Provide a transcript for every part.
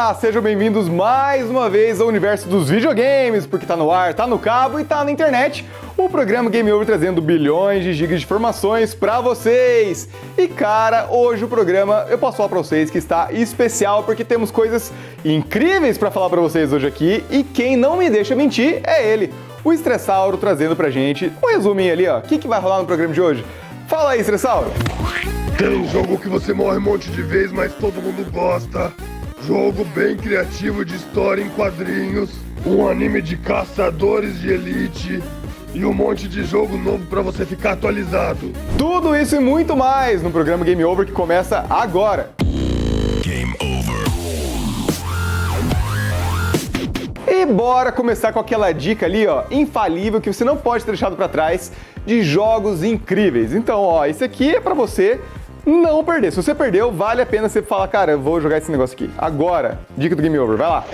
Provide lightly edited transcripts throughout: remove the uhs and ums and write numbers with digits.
Olá, sejam bem-vindos mais uma vez ao universo dos videogames, porque tá no ar, tá no cabo e tá na internet. O programa Game Over trazendo bilhões de gigas de informações pra vocês. E cara, hoje o programa, eu posso falar pra vocês que está especial porque temos coisas incríveis pra falar pra vocês hoje aqui. E quem não me deixa mentir é ele, o Stressauro, trazendo pra gente um resuminho ali, ó. O que vai rolar no programa de hoje? Fala aí, Stressauro! Tem um jogo que você morre um monte de vezes, mas todo mundo gosta. Jogo bem criativo de história em quadrinhos. Um anime de caçadores de elite. E um monte de jogo novo pra você ficar atualizado. Tudo isso e muito mais no programa Game Over que começa agora. Game Over. E bora começar com aquela dica ali, ó, infalível, que você não pode ter deixado pra trás, de jogos incríveis. Então, ó, esse aqui é pra você não perder. Se você perdeu, vale a pena você falar, cara, eu vou jogar esse negócio aqui. Agora, dica do Game Over, vai lá.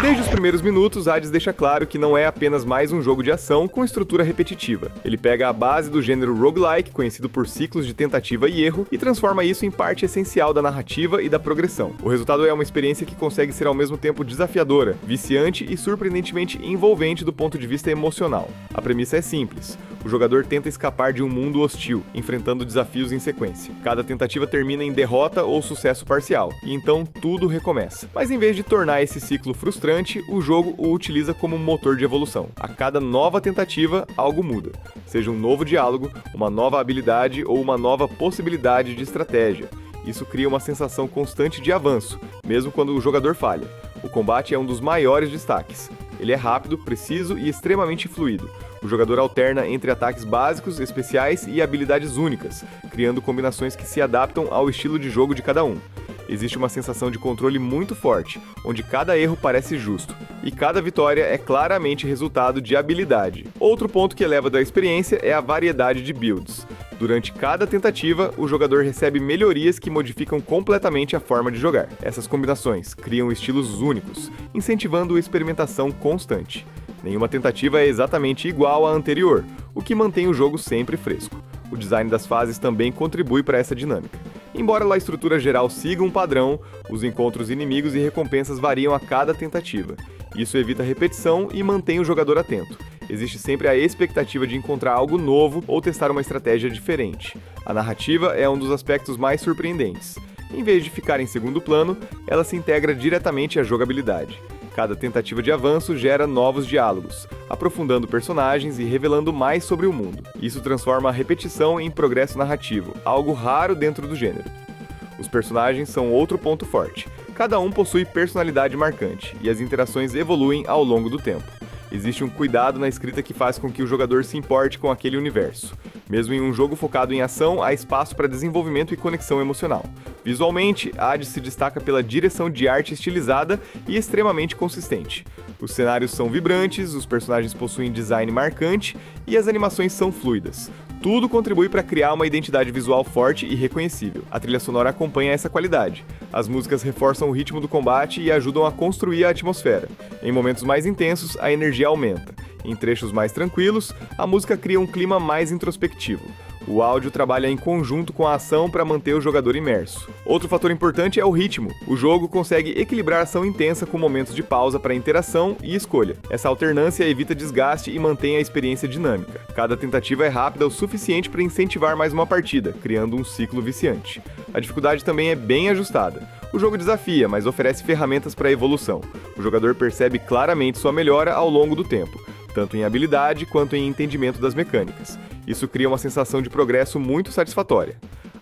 Desde os primeiros minutos, Hades deixa claro que não é apenas mais um jogo de ação com estrutura repetitiva. Ele pega a base do gênero roguelike, conhecido por ciclos de tentativa e erro, e transforma isso em parte essencial da narrativa e da progressão. O resultado é uma experiência que consegue ser ao mesmo tempo desafiadora, viciante e surpreendentemente envolvente do ponto de vista emocional. A premissa é simples. O jogador tenta escapar de um mundo hostil, enfrentando desafios em sequência. Cada tentativa termina em derrota ou sucesso parcial, e então tudo recomeça. Mas em vez de tornar esse ciclo frustrante, o jogo o utiliza como motor de evolução. A cada nova tentativa, algo muda. Seja um novo diálogo, uma nova habilidade ou uma nova possibilidade de estratégia. Isso cria uma sensação constante de avanço, mesmo quando o jogador falha. O combate é um dos maiores destaques. Ele é rápido, preciso e extremamente fluido. O jogador alterna entre ataques básicos, especiais e habilidades únicas, criando combinações que se adaptam ao estilo de jogo de cada um. Existe uma sensação de controle muito forte, onde cada erro parece justo, e cada vitória é claramente resultado de habilidade. Outro ponto que eleva da experiência é a variedade de builds. Durante cada tentativa, o jogador recebe melhorias que modificam completamente a forma de jogar. Essas combinações criam estilos únicos, incentivando a experimentação constante. Nenhuma tentativa é exatamente igual à anterior, o que mantém o jogo sempre fresco. O design das fases também contribui para essa dinâmica. Embora a estrutura geral siga um padrão, os encontros inimigos e recompensas variam a cada tentativa. Isso evita repetição e mantém o jogador atento. Existe sempre a expectativa de encontrar algo novo ou testar uma estratégia diferente. A narrativa é um dos aspectos mais surpreendentes. Em vez de ficar em segundo plano, ela se integra diretamente à jogabilidade. Cada tentativa de avanço gera novos diálogos, aprofundando personagens e revelando mais sobre o mundo. Isso transforma a repetição em progresso narrativo, algo raro dentro do gênero. Os personagens são outro ponto forte. Cada um possui personalidade marcante, e as interações evoluem ao longo do tempo. Existe um cuidado na escrita que faz com que o jogador se importe com aquele universo. Mesmo em um jogo focado em ação, há espaço para desenvolvimento e conexão emocional. Visualmente, Hades se destaca pela direção de arte estilizada e extremamente consistente. Os cenários são vibrantes, os personagens possuem design marcante e as animações são fluidas. Tudo contribui para criar uma identidade visual forte e reconhecível. A trilha sonora acompanha essa qualidade. As músicas reforçam o ritmo do combate e ajudam a construir a atmosfera. Em momentos mais intensos, a energia aumenta. Em trechos mais tranquilos, a música cria um clima mais introspectivo. O áudio trabalha em conjunto com a ação para manter o jogador imerso. Outro fator importante é o ritmo. O jogo consegue equilibrar a ação intensa com momentos de pausa para interação e escolha. Essa alternância evita desgaste e mantém a experiência dinâmica. Cada tentativa é rápida o suficiente para incentivar mais uma partida, criando um ciclo viciante. A dificuldade também é bem ajustada. O jogo desafia, mas oferece ferramentas para evolução. O jogador percebe claramente sua melhora ao longo do tempo, tanto em habilidade quanto em entendimento das mecânicas. Isso cria uma sensação de progresso muito satisfatória.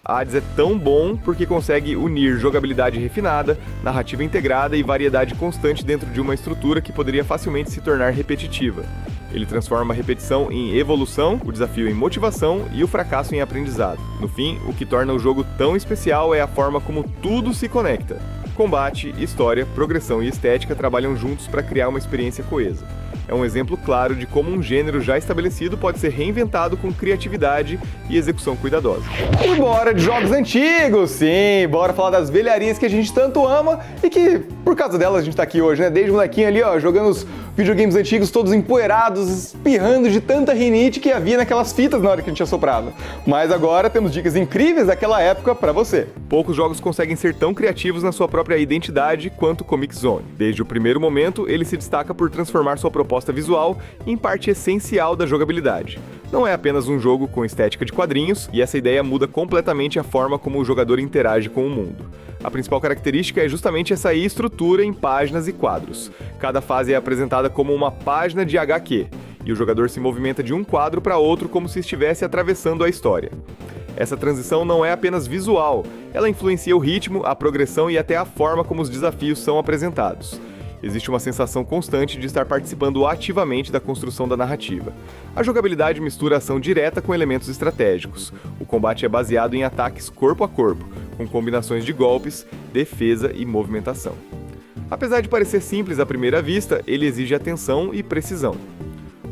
Hades é tão bom porque consegue unir jogabilidade refinada, narrativa integrada e variedade constante dentro de uma estrutura que poderia facilmente se tornar repetitiva. Ele transforma a repetição em evolução, o desafio em motivação e o fracasso em aprendizado. No fim, o que torna o jogo tão especial é a forma como tudo se conecta. Combate, história, progressão e estética trabalham juntos para criar uma experiência coesa. É um exemplo claro de como um gênero já estabelecido pode ser reinventado com criatividade e execução cuidadosa. E bora de jogos antigos, sim! Bora falar das velharias que a gente tanto ama e que, por causa delas, a gente tá aqui hoje, né? Desde o molequinho ali, ó, jogando os videogames antigos todos empoeirados, espirrando de tanta rinite que havia naquelas fitas na hora que a gente assoprava. Mas agora temos dicas incríveis daquela época pra você. Poucos jogos conseguem ser tão criativos na sua própria identidade quanto Comix Zone. Desde o primeiro momento, ele se destaca por transformar sua proposta visual em parte essencial da jogabilidade. Não é apenas um jogo com estética de quadrinhos, e essa ideia muda completamente a forma como o jogador interage com o mundo. A principal característica é justamente essa estrutura em páginas e quadros. Cada fase é apresentada como uma página de HQ, e o jogador se movimenta de um quadro para outro como se estivesse atravessando a história. Essa transição não é apenas visual, ela influencia o ritmo, a progressão e até a forma como os desafios são apresentados. Existe uma sensação constante de estar participando ativamente da construção da narrativa. A jogabilidade mistura ação direta com elementos estratégicos. O combate é baseado em ataques corpo a corpo, com combinações de golpes, defesa e movimentação. Apesar de parecer simples à primeira vista, ele exige atenção e precisão.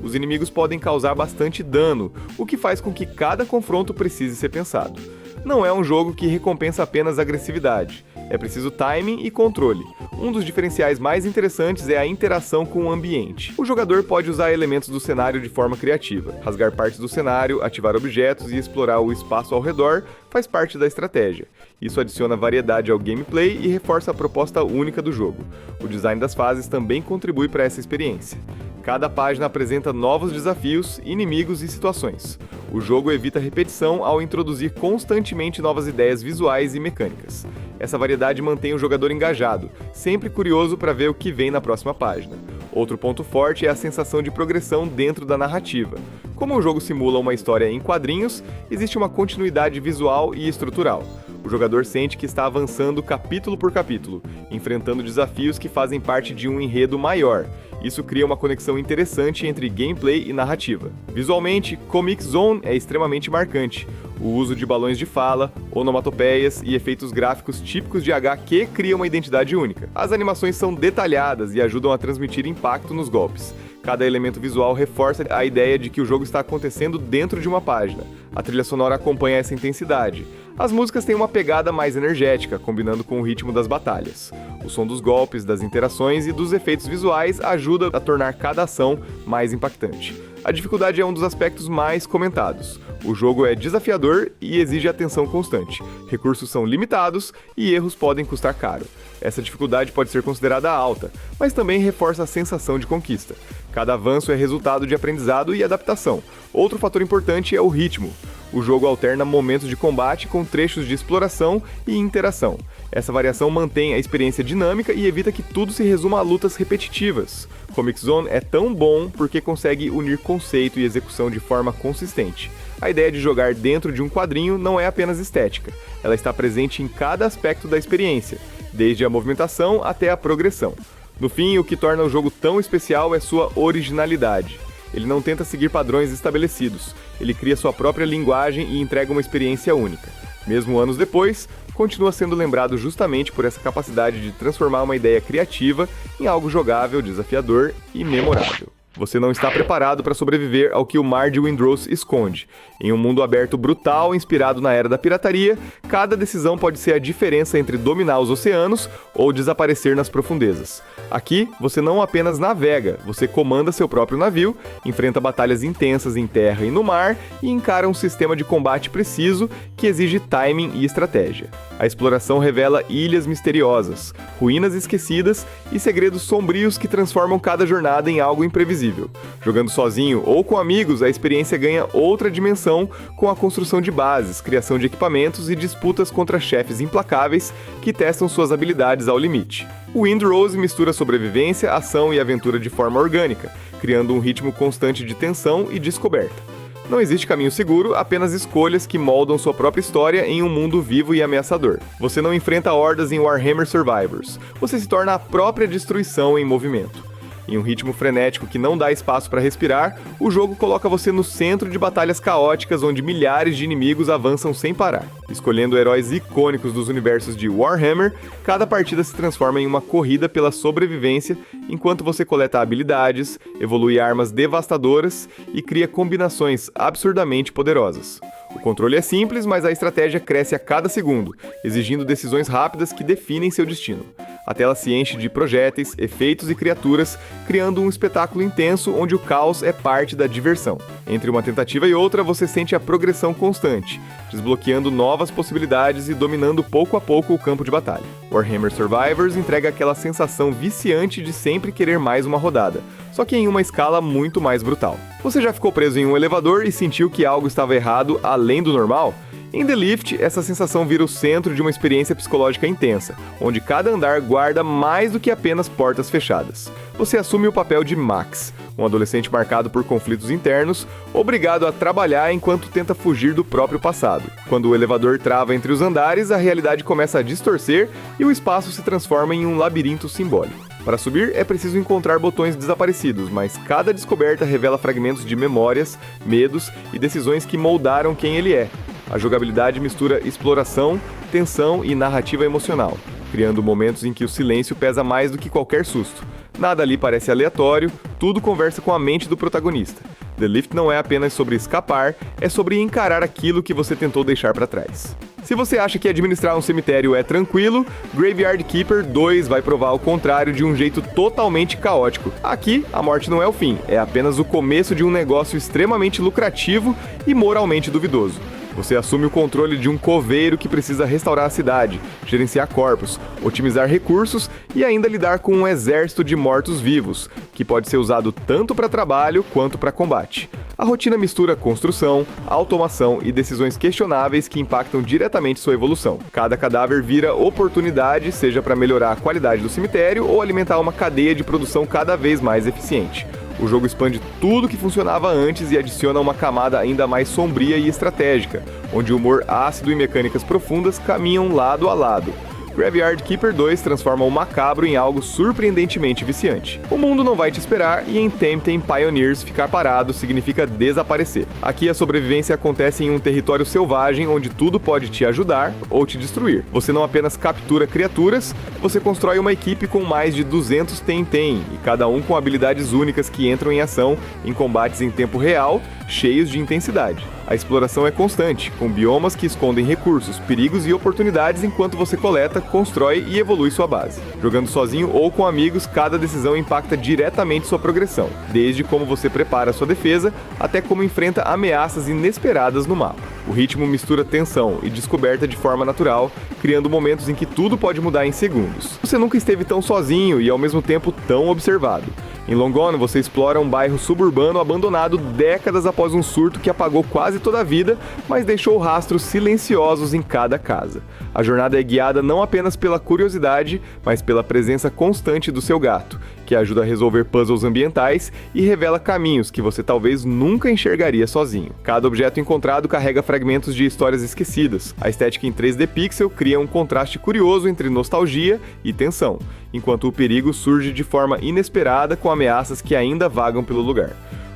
Os inimigos podem causar bastante dano, o que faz com que cada confronto precise ser pensado. Não é um jogo que recompensa apenas agressividade. É preciso timing e controle. Um dos diferenciais mais interessantes é a interação com o ambiente. O jogador pode usar elementos do cenário de forma criativa. Rasgar partes do cenário, ativar objetos e explorar o espaço ao redor faz parte da estratégia. Isso adiciona variedade ao gameplay e reforça a proposta única do jogo. O design das fases também contribui para essa experiência. Cada página apresenta novos desafios, inimigos e situações. O jogo evita repetição ao introduzir constantemente novas ideias visuais e mecânicas. Essa variedade mantém o jogador engajado, sempre curioso para ver o que vem na próxima página. Outro ponto forte é a sensação de progressão dentro da narrativa. Como o jogo simula uma história em quadrinhos, existe uma continuidade visual e estrutural. O jogador sente que está avançando capítulo por capítulo, enfrentando desafios que fazem parte de um enredo maior. Isso cria uma conexão interessante entre gameplay e narrativa. Visualmente, Comix Zone é extremamente marcante. O uso de balões de fala, onomatopeias e efeitos gráficos típicos de HQ cria uma identidade única. As animações são detalhadas e ajudam a transmitir impacto nos golpes. Cada elemento visual reforça a ideia de que o jogo está acontecendo dentro de uma página. A trilha sonora acompanha essa intensidade. As músicas têm uma pegada mais energética, combinando com o ritmo das batalhas. O som dos golpes, das interações e dos efeitos visuais ajuda a tornar cada ação mais impactante. A dificuldade é um dos aspectos mais comentados. O jogo é desafiador e exige atenção constante. Recursos são limitados e erros podem custar caro. Essa dificuldade pode ser considerada alta, mas também reforça a sensação de conquista. Cada avanço é resultado de aprendizado e adaptação. Outro fator importante é o ritmo. O jogo alterna momentos de combate com trechos de exploração e interação. Essa variação mantém a experiência dinâmica e evita que tudo se resuma a lutas repetitivas. Comix Zone é tão bom porque consegue unir conceito e execução de forma consistente. A ideia de jogar dentro de um quadrinho não é apenas estética, ela está presente em cada aspecto da experiência, desde a movimentação até a progressão. No fim, o que torna o jogo tão especial é sua originalidade. Ele não tenta seguir padrões estabelecidos, ele cria sua própria linguagem e entrega uma experiência única. Mesmo anos depois, continua sendo lembrado justamente por essa capacidade de transformar uma ideia criativa em algo jogável, desafiador e memorável. Você não está preparado para sobreviver ao que o Mar de Windrose esconde. Em um mundo aberto brutal, inspirado na era da pirataria, cada decisão pode ser a diferença entre dominar os oceanos ou desaparecer nas profundezas. Aqui, você não apenas navega, você comanda seu próprio navio, enfrenta batalhas intensas em terra e no mar e encara um sistema de combate preciso que exige timing e estratégia. A exploração revela ilhas misteriosas, ruínas esquecidas e segredos sombrios que transformam cada jornada em algo imprevisível. Jogando sozinho ou com amigos, a experiência ganha outra dimensão com a construção de bases, criação de equipamentos e disputas contra chefes implacáveis que testam suas habilidades ao limite. O Windrose mistura sobrevivência, ação e aventura de forma orgânica, criando um ritmo constante de tensão e descoberta. Não existe caminho seguro, apenas escolhas que moldam sua própria história em um mundo vivo e ameaçador. Você não enfrenta hordas em Warhammer Survivors, você se torna a própria destruição em movimento. Em um ritmo frenético que não dá espaço para respirar, o jogo coloca você no centro de batalhas caóticas onde milhares de inimigos avançam sem parar. Escolhendo heróis icônicos dos universos de Warhammer, cada partida se transforma em uma corrida pela sobrevivência, enquanto você coleta habilidades, evolui armas devastadoras e cria combinações absurdamente poderosas. O controle é simples, mas a estratégia cresce a cada segundo, exigindo decisões rápidas que definem seu destino. A tela se enche de projéteis, efeitos e criaturas, criando um espetáculo intenso onde o caos é parte da diversão. Entre uma tentativa e outra, você sente a progressão constante, desbloqueando novas possibilidades e dominando pouco a pouco o campo de batalha. Warhammer Survivors entrega aquela sensação viciante de sempre querer mais uma rodada, só que em uma escala muito mais brutal. Você já ficou preso em um elevador e sentiu que algo estava errado além do normal? Em The Lift, essa sensação vira o centro de uma experiência psicológica intensa, onde cada andar guarda mais do que apenas portas fechadas. Você assume o papel de Max, um adolescente marcado por conflitos internos, obrigado a trabalhar enquanto tenta fugir do próprio passado. Quando o elevador trava entre os andares, a realidade começa a distorcer e o espaço se transforma em um labirinto simbólico. Para subir, é preciso encontrar botões desaparecidos, mas cada descoberta revela fragmentos de memórias, medos e decisões que moldaram quem ele é. A jogabilidade mistura exploração, tensão e narrativa emocional, criando momentos em que o silêncio pesa mais do que qualquer susto. Nada ali parece aleatório, tudo conversa com a mente do protagonista. The Lift não é apenas sobre escapar, é sobre encarar aquilo que você tentou deixar para trás. Se você acha que administrar um cemitério é tranquilo, Graveyard Keeper 2 vai provar o contrário de um jeito totalmente caótico. Aqui, a morte não é o fim, é apenas o começo de um negócio extremamente lucrativo e moralmente duvidoso. Você assume o controle de um coveiro que precisa restaurar a cidade, gerenciar corpos, otimizar recursos e ainda lidar com um exército de mortos-vivos, que pode ser usado tanto para trabalho quanto para combate. A rotina mistura construção, automação e decisões questionáveis que impactam diretamente sua evolução. Cada cadáver vira oportunidade, seja para melhorar a qualidade do cemitério ou alimentar uma cadeia de produção cada vez mais eficiente. O jogo expande tudo que funcionava antes e adiciona uma camada ainda mais sombria e estratégica, onde humor ácido e mecânicas profundas caminham lado a lado. Graveyard Keeper 2 transforma o macabro em algo surpreendentemente viciante. O mundo não vai te esperar e em Tempting Pioneers ficar parado significa desaparecer. Aqui a sobrevivência acontece em um território selvagem onde tudo pode te ajudar ou te destruir. Você não apenas captura criaturas, você constrói uma equipe com mais de 200 Tem-Tem, e cada um com habilidades únicas que entram em ação em combates em tempo real, cheios de intensidade. A exploração é constante, com biomas que escondem recursos, perigos e oportunidades enquanto você coleta, constrói e evolui sua base. Jogando sozinho ou com amigos, cada decisão impacta diretamente sua progressão, desde como você prepara sua defesa até como enfrenta ameaças inesperadas no mapa. O ritmo mistura tensão e descoberta de forma natural, criando momentos em que tudo pode mudar em segundos. Você nunca esteve tão sozinho e ao mesmo tempo tão observado. Em Long Gone, você explora um bairro suburbano abandonado décadas após um surto que apagou quase toda a vida, mas deixou rastros silenciosos em cada casa. A jornada é guiada não apenas pela curiosidade, mas pela presença constante do seu gato, que ajuda a resolver puzzles ambientais e revela caminhos que você talvez nunca enxergaria sozinho. Cada objeto encontrado carrega fragmentos de histórias esquecidas. A estética em 3D pixel cria um contraste curioso entre nostalgia e tensão, enquanto o perigo surge de forma inesperada com ameaças que ainda vagam pelo lugar.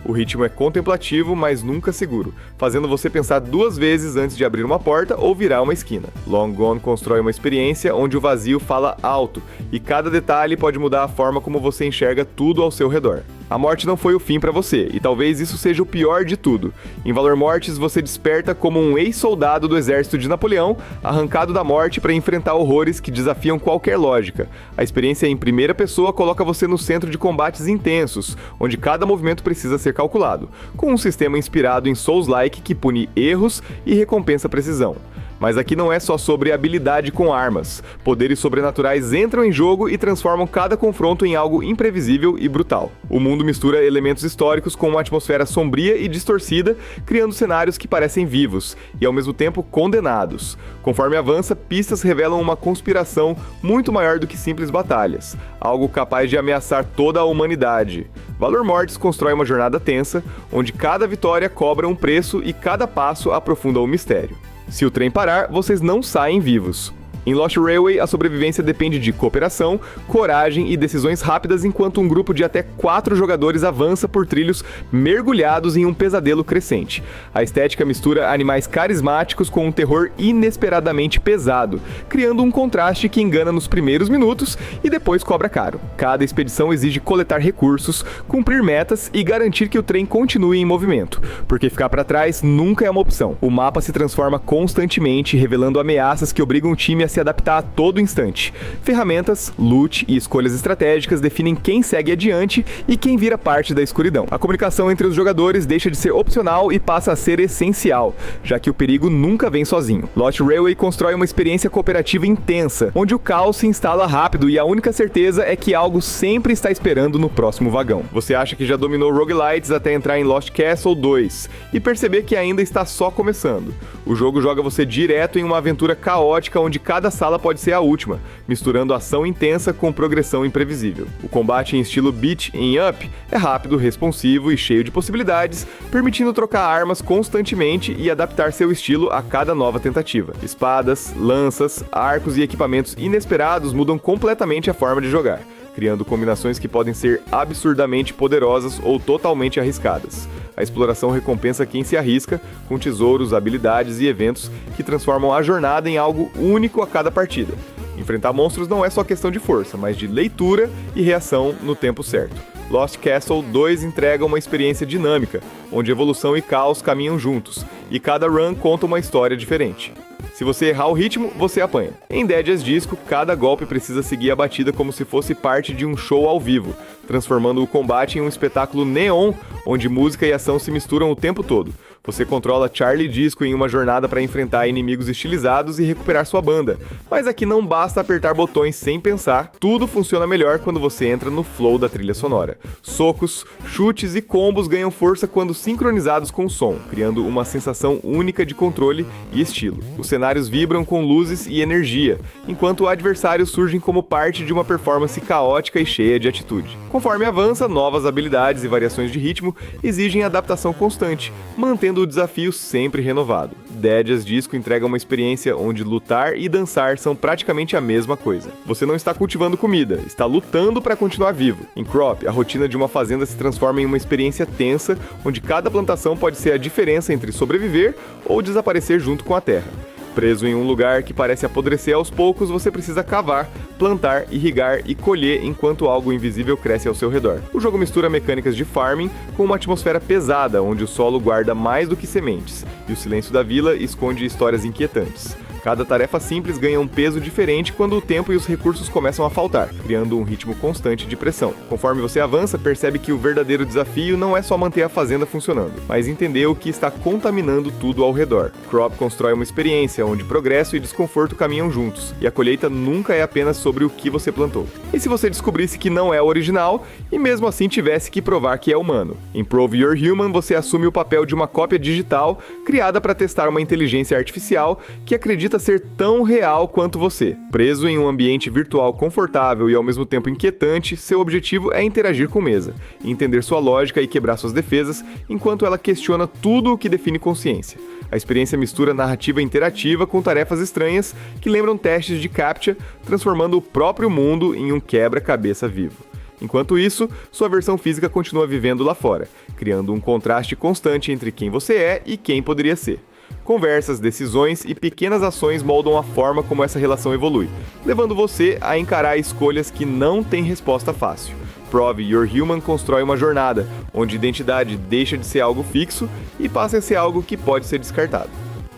O ritmo é contemplativo, mas nunca seguro, fazendo você pensar duas vezes antes de abrir uma porta ou virar uma esquina. Long Gone constrói uma experiência onde o vazio fala alto, e cada detalhe pode mudar a forma como você enxerga tudo ao seu redor. A morte não foi o fim para você, e talvez isso seja o pior de tudo. Em Valor Mortis, você desperta como um ex-soldado do exército de Napoleão, arrancado da morte para enfrentar horrores que desafiam qualquer lógica. A experiência em primeira pessoa coloca você no centro de combates intensos, onde cada movimento precisa ser calculado, com um sistema inspirado em Souls-like que pune erros e recompensa precisão. Mas aqui não é só sobre habilidade com armas. Poderes sobrenaturais entram em jogo e transformam cada confronto em algo imprevisível e brutal. O mundo mistura elementos históricos com uma atmosfera sombria e distorcida, criando cenários que parecem vivos e ao mesmo tempo condenados. Conforme avança, pistas revelam uma conspiração muito maior do que simples batalhas, algo capaz de ameaçar toda a humanidade. Valor Mortis constrói uma jornada tensa, onde cada vitória cobra um preço e cada passo aprofunda o mistério. Se o trem parar, vocês não saem vivos. Em Lost Railway, a sobrevivência depende de cooperação, coragem e decisões rápidas, enquanto um grupo de até 4 jogadores avança por trilhos mergulhados em um pesadelo crescente. A estética mistura animais carismáticos com um terror inesperadamente pesado, criando um contraste que engana nos primeiros minutos e depois cobra caro. Cada expedição exige coletar recursos, cumprir metas e garantir que o trem continue em movimento, porque ficar para trás nunca é uma opção. O mapa se transforma constantemente, revelando ameaças que obrigam o time a se adaptar a todo instante. Ferramentas, loot e escolhas estratégicas definem quem segue adiante e quem vira parte da escuridão. A comunicação entre os jogadores deixa de ser opcional e passa a ser essencial, já que o perigo nunca vem sozinho. Lost Railway constrói uma experiência cooperativa intensa, onde o caos se instala rápido e a única certeza é que algo sempre está esperando no próximo vagão. Você acha que já dominou roguelites até entrar em Lost Castle 2 e perceber que ainda está só começando. O jogo joga você direto em uma aventura caótica onde cada sala pode ser a última, misturando ação intensa com progressão imprevisível. O combate em estilo beat em Up é rápido, responsivo e cheio de possibilidades, permitindo trocar armas constantemente e adaptar seu estilo a cada nova tentativa. Espadas, lanças, arcos e equipamentos inesperados mudam completamente a forma de jogar, criando combinações que podem ser absurdamente poderosas ou totalmente arriscadas. A exploração recompensa quem se arrisca, com tesouros, habilidades e eventos que transformam a jornada em algo único a cada partida. Enfrentar monstros não é só questão de força, mas de leitura e reação no tempo certo. Lost Castle 2 entrega uma experiência dinâmica, onde evolução e caos caminham juntos, e cada run conta uma história diferente. Se você errar o ritmo, você apanha. Em Dead as Disco, cada golpe precisa seguir a batida como se fosse parte de um show ao vivo, transformando o combate em um espetáculo neon, onde música e ação se misturam o tempo todo. Você controla Charlie Disco em uma jornada para enfrentar inimigos estilizados e recuperar sua banda. Mas aqui não basta apertar botões sem pensar, tudo funciona melhor quando você entra no flow da trilha sonora. Socos, chutes e combos ganham força quando sincronizados com o som, criando uma sensação única de controle e estilo. Os cenários vibram com luzes e energia, enquanto adversários surgem como parte de uma performance caótica e cheia de atitude. Conforme avança, novas habilidades e variações de ritmo exigem adaptação constante, mantendo o desafio sempre renovado. Dead as Disco entrega uma experiência onde lutar e dançar são praticamente a mesma coisa. Você não está cultivando comida, está lutando para continuar vivo. Em Crop, a rotina de uma fazenda se transforma em uma experiência tensa, onde cada plantação pode ser a diferença entre sobreviver ou desaparecer junto com a terra. Preso em um lugar que parece apodrecer aos poucos, você precisa cavar, plantar, irrigar e colher enquanto algo invisível cresce ao seu redor. O jogo mistura mecânicas de farming com uma atmosfera pesada, onde o solo guarda mais do que sementes, e o silêncio da vila esconde histórias inquietantes. Cada tarefa simples ganha um peso diferente quando o tempo e os recursos começam a faltar, criando um ritmo constante de pressão. Conforme você avança, percebe que o verdadeiro desafio não é só manter a fazenda funcionando, mas entender o que está contaminando tudo ao redor. Crop constrói uma experiência onde progresso e desconforto caminham juntos, e a colheita nunca é apenas sobre o que você plantou. E se você descobrisse que não é o original, e mesmo assim tivesse que provar que é humano? Em Prove You're Human, você assume o papel de uma cópia digital criada para testar uma inteligência artificial que acredita ser tão real quanto você. Preso em um ambiente virtual confortável e ao mesmo tempo inquietante, seu objetivo é interagir com Mesa, entender sua lógica e quebrar suas defesas, enquanto ela questiona tudo o que define consciência. A experiência mistura narrativa interativa com tarefas estranhas que lembram testes de CAPTCHA, transformando o próprio mundo em um quebra-cabeça vivo. Enquanto isso, sua versão física continua vivendo lá fora, criando um contraste constante entre quem você é e quem poderia ser. Conversas, decisões e pequenas ações moldam a forma como essa relação evolui, levando você a encarar escolhas que não têm resposta fácil. Prove You're Human constrói uma jornada, onde identidade deixa de ser algo fixo e passa a ser algo que pode ser descartado.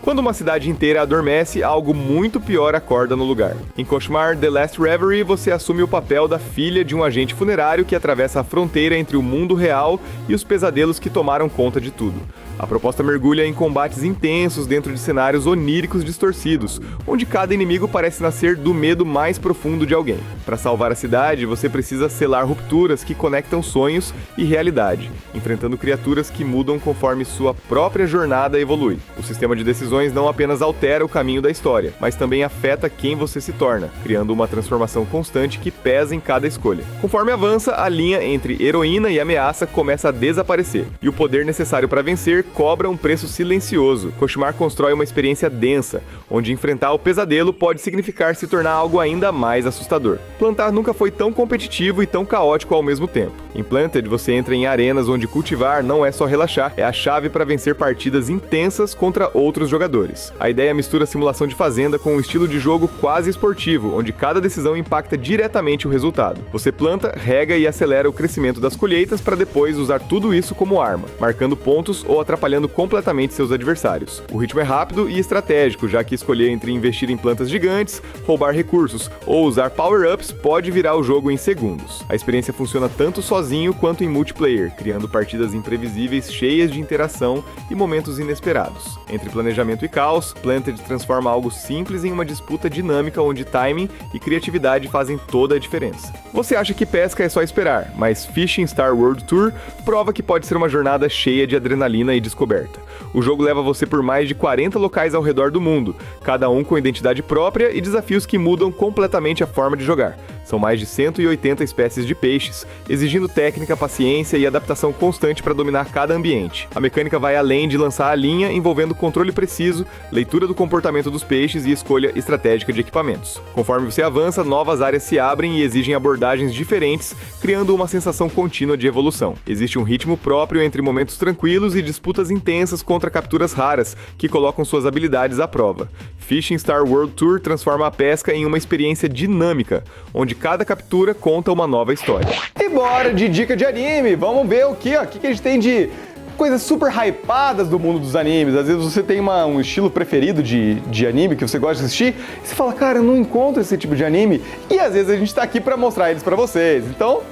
Quando uma cidade inteira adormece, algo muito pior acorda no lugar. Em Cauchemar The Last Reverie, você assume o papel da filha de um agente funerário que atravessa a fronteira entre o mundo real e os pesadelos que tomaram conta de tudo. A proposta mergulha em combates intensos dentro de cenários oníricos distorcidos, onde cada inimigo parece nascer do medo mais profundo de alguém. Para salvar a cidade, você precisa selar rupturas que conectam sonhos e realidade, enfrentando criaturas que mudam conforme sua própria jornada evolui. O sistema de decisões não apenas altera o caminho da história, mas também afeta quem você se torna, criando uma transformação constante que pesa em cada escolha. Conforme avança, a linha entre heroína e ameaça começa a desaparecer, e o poder necessário para vencer cobra um preço silencioso. Koshimar constrói uma experiência densa, onde enfrentar o pesadelo pode significar se tornar algo ainda mais assustador. Plantar nunca foi tão competitivo e tão caótico ao mesmo tempo. Em Planted, você entra em arenas onde cultivar não é só relaxar, é a chave para vencer partidas intensas contra outros jogadores. A ideia mistura simulação de fazenda com um estilo de jogo quase esportivo, onde cada decisão impacta diretamente o resultado. Você planta, rega e acelera o crescimento das colheitas para depois usar tudo isso como arma, marcando pontos ou atrapalhando completamente seus adversários. O ritmo é rápido e estratégico, já que escolher entre investir em plantas gigantes, roubar recursos ou usar power-ups pode virar o jogo em segundos. A experiência funciona tanto sozinho quanto em multiplayer, criando partidas imprevisíveis cheias de interação e momentos inesperados. Entre planejamento e caos, Planted transforma algo simples em uma disputa dinâmica onde timing e criatividade fazem toda a diferença. Você acha que pesca é só esperar, mas Fishing Star World Tour prova que pode ser uma jornada cheia de adrenalina e descoberta. O jogo leva você por mais de 40 locais ao redor do mundo, cada um com identidade própria e desafios que mudam completamente a forma de jogar. São mais de 180 espécies de peixes, exigindo técnica, paciência e adaptação constante para dominar cada ambiente. A mecânica vai além de lançar a linha, envolvendo controle preciso, leitura do comportamento dos peixes e escolha estratégica de equipamentos. Conforme você avança, novas áreas se abrem e exigem abordagens diferentes, criando uma sensação contínua de evolução. Existe um ritmo próprio entre momentos tranquilos e disputas intensas contra capturas raras, que colocam suas habilidades à prova. Fishing Star World Tour transforma a pesca em uma experiência dinâmica, onde cada captura conta uma nova história. E bora de dica de anime! Vamos ver o que a gente tem de coisas super hypadas do mundo dos animes. Às vezes você tem um estilo preferido de anime que você gosta de assistir, e você fala, cara, eu não encontro esse tipo de anime, e às vezes a gente tá aqui pra mostrar eles pra vocês. Então,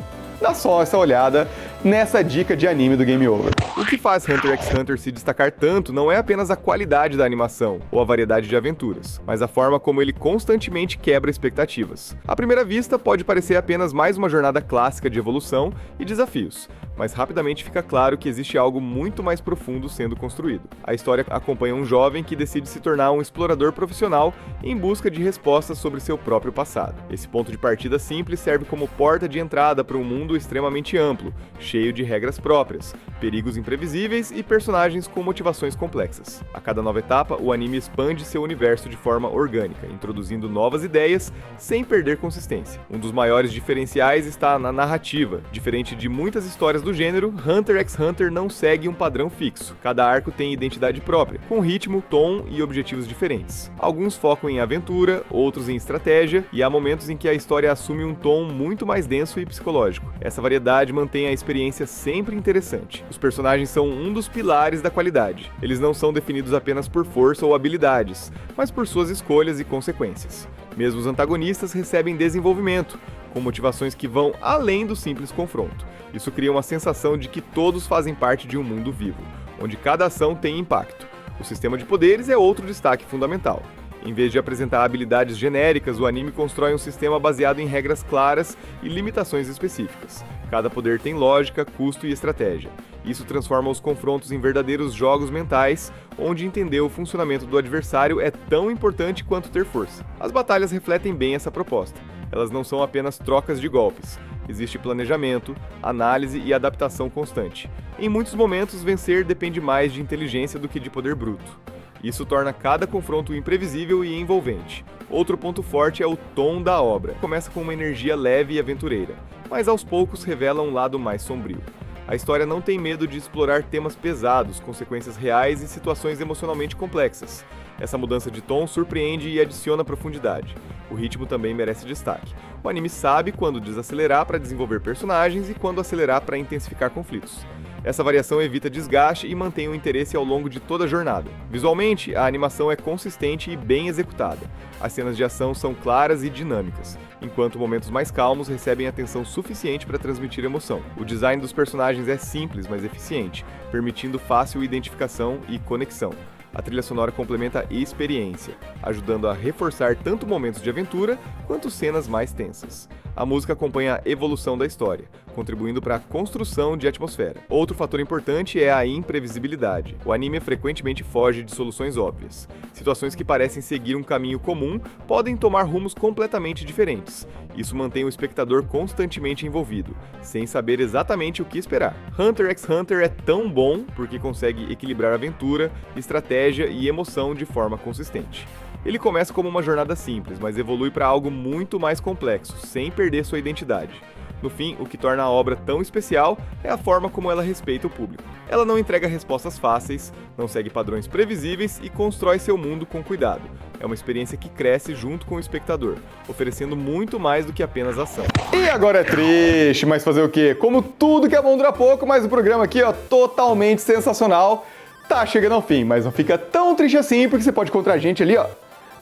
dá só essa olhada nessa dica de anime do Game Over. O que faz Hunter x Hunter se destacar tanto não é apenas a qualidade da animação ou a variedade de aventuras, mas a forma como ele constantemente quebra expectativas. À primeira vista, pode parecer apenas mais uma jornada clássica de evolução e desafios, mas rapidamente fica claro que existe algo muito mais profundo sendo construído. A história acompanha um jovem que decide se tornar um explorador profissional em busca de respostas sobre seu próprio passado. Esse ponto de partida simples serve como porta de entrada para um mundo extremamente amplo, cheio de regras próprias, perigos imprevisíveis e personagens com motivações complexas. A cada nova etapa, o anime expande seu universo de forma orgânica, introduzindo novas ideias sem perder consistência. Um dos maiores diferenciais está na narrativa. Diferente de muitas histórias do gênero, Hunter x Hunter não segue um padrão fixo. Cada arco tem identidade própria, com ritmo, tom e objetivos diferentes. Alguns focam em aventura, outros em estratégia, e há momentos em que a história assume um tom muito mais denso e psicológico. Essa variedade mantém a experiência sempre interessante. Os personagens são um dos pilares da qualidade. Eles não são definidos apenas por força ou habilidades, mas por suas escolhas e consequências. Mesmo os antagonistas recebem desenvolvimento, com motivações que vão além do simples confronto. Isso cria uma sensação de que todos fazem parte de um mundo vivo, onde cada ação tem impacto. O sistema de poderes é outro destaque fundamental. Em vez de apresentar habilidades genéricas, o anime constrói um sistema baseado em regras claras e limitações específicas. Cada poder tem lógica, custo e estratégia. Isso transforma os confrontos em verdadeiros jogos mentais, onde entender o funcionamento do adversário é tão importante quanto ter força. As batalhas refletem bem essa proposta. Elas não são apenas trocas de golpes. Existe planejamento, análise e adaptação constante. Em muitos momentos, vencer depende mais de inteligência do que de poder bruto. Isso torna cada confronto imprevisível e envolvente. Outro ponto forte é o tom da obra. Começa com uma energia leve e aventureira, mas aos poucos revela um lado mais sombrio. A história não tem medo de explorar temas pesados, consequências reais e situações emocionalmente complexas. Essa mudança de tom surpreende e adiciona profundidade. O ritmo também merece destaque. O anime sabe quando desacelerar para desenvolver personagens e quando acelerar para intensificar conflitos. Essa variação evita desgaste e mantém o interesse ao longo de toda a jornada. Visualmente, a animação é consistente e bem executada. As cenas de ação são claras e dinâmicas, enquanto momentos mais calmos recebem atenção suficiente para transmitir emoção. O design dos personagens é simples, mas eficiente, permitindo fácil identificação e conexão. A trilha sonora complementa a experiência, ajudando a reforçar tanto momentos de aventura quanto cenas mais tensas. A música acompanha a evolução da história, contribuindo para a construção de atmosfera. Outro fator importante é a imprevisibilidade. O anime frequentemente foge de soluções óbvias. Situações que parecem seguir um caminho comum podem tomar rumos completamente diferentes. Isso mantém o espectador constantemente envolvido, sem saber exatamente o que esperar. Hunter x Hunter é tão bom porque consegue equilibrar aventura, estratégia e emoção de forma consistente. Ele começa como uma jornada simples, mas evolui para algo muito mais complexo, sem perder sua identidade. No fim, o que torna a obra tão especial é a forma como ela respeita o público. Ela não entrega respostas fáceis, não segue padrões previsíveis e constrói seu mundo com cuidado. É uma experiência que cresce junto com o espectador, oferecendo muito mais do que apenas ação. E agora é triste, mas fazer o quê? Como tudo que é bom dura pouco, mas o programa aqui, totalmente sensacional, tá chegando ao fim. Mas não fica tão triste assim, porque você pode encontrar a gente ali,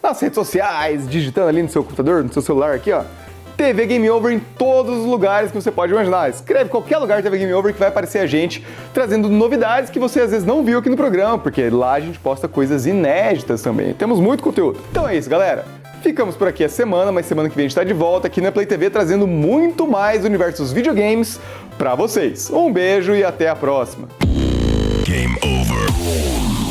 nas redes sociais, digitando ali no seu computador, no seu celular aqui, TV Game Over em todos os lugares que você pode imaginar. Escreve qualquer lugar TV Game Over que vai aparecer a gente trazendo novidades que você às vezes não viu aqui no programa, porque lá a gente posta coisas inéditas também. Temos muito conteúdo. Então é isso, galera. Ficamos por aqui a semana, mas semana que vem a gente tá de volta aqui na Play TV trazendo muito mais do universo dos videogames pra vocês. Um beijo e até a próxima. Game over.